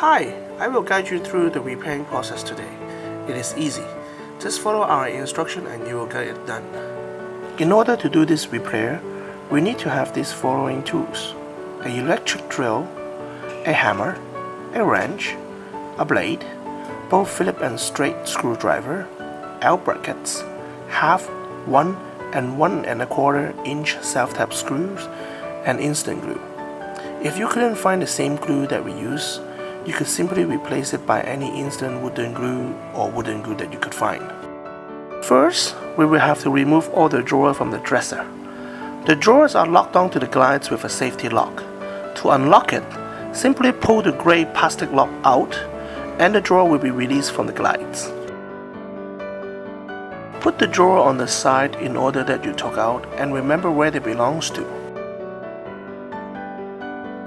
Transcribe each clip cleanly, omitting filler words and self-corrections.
Hi, I will guide you through the repairing process today. It is easy. Just follow our instruction and you will get it done. In order to do this repair, we need to have these following tools: an electric drill, a hammer, a wrench, a blade, both Phillips and straight screwdriver, L brackets, half, 1 and 1 1/4 inch self-tap screws, and instant glue. If you couldn't find the same glue that we use, you could simply replace it by any instant wooden glue or wooden glue that you could find. First, we will have to remove all the drawers from the dresser. The drawers are locked onto the glides with a safety lock. To unlock it, simply pull the gray plastic lock out and the drawer will be released from the glides. Put the drawer on the side in order that you took out and remember where it belongs to.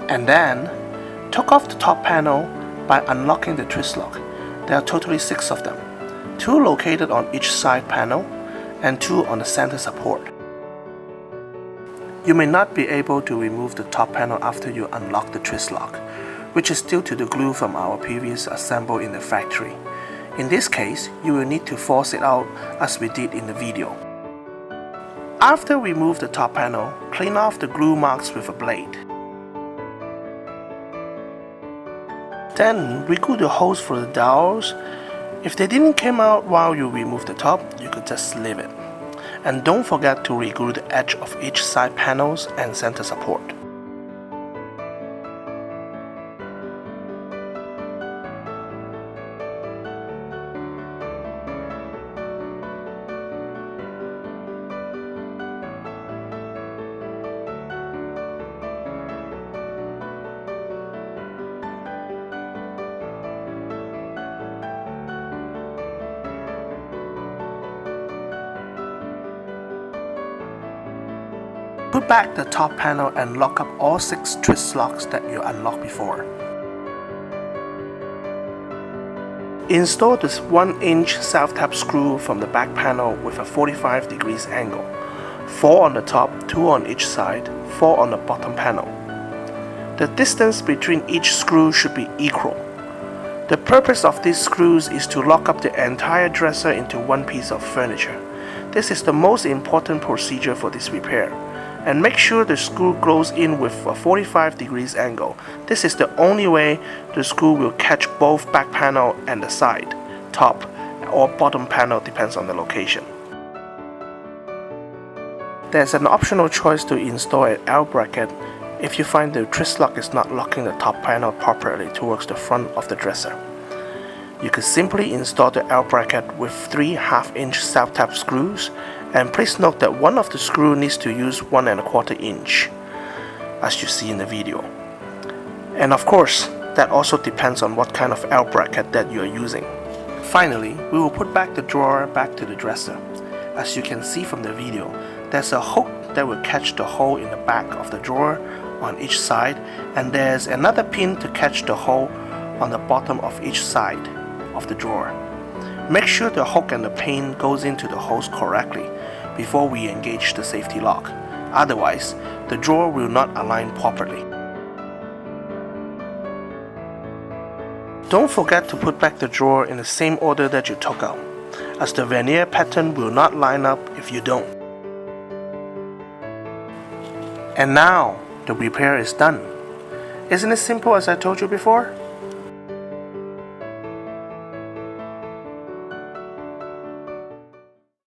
And then, take off the top panel by unlocking the twist lock. There are totally 6 of them, 2 located on each side panel and 2 on the center support. You may not be able to remove the top panel after you unlock the twist lock, which is due to the glue from our previous assembly in the factory. In this case, you will need to force it out as we did in the video. After we remove the top panel, clean off the glue marks with a blade. Then reglue the holes for the dowels. If they didn't come out while you remove the top, you could just leave it. And don't forget to reglue the edge of each side panels and center support. Put back the top panel and lock up all 6 twist locks that you unlocked before. Install this 1-inch self-tap screw from the back panel with a 45 degrees angle. 4 on the top, 2 on each side, 4 on the bottom panel. The distance between each screw should be equal. The purpose of these screws is to lock up the entire dresser into one piece of furniture. This is the most important procedure for this repair. And make sure the screw goes in with a 45 degrees angle. This is the only way the screw will catch both back panel and the side, top, or bottom panel, depends on the location. There's an optional choice to install an L bracket if you find the twist lock is not locking the top panel properly towards the front of the dresser. You could simply install the L bracket with 3 1/2-inch self-tap screws, and please note that one of the screws needs to use 1 1/4 inch, as you see in the video. And of course, that also depends on what kind of L bracket that you are using. Finally, we will put back the drawer back to the dresser. As you can see from the video, there's a hook that will catch the hole in the back of the drawer on each side, and there's another pin to catch the hole on the bottom of each side of the drawer. Make sure the hook and the pin goes into the holes correctly before we engage the safety lock. Otherwise, the drawer will not align properly. Don't forget to put back the drawer in the same order that you took out, as the veneer pattern will not line up if you don't. And now, the repair is done. Isn't it simple as I told you before?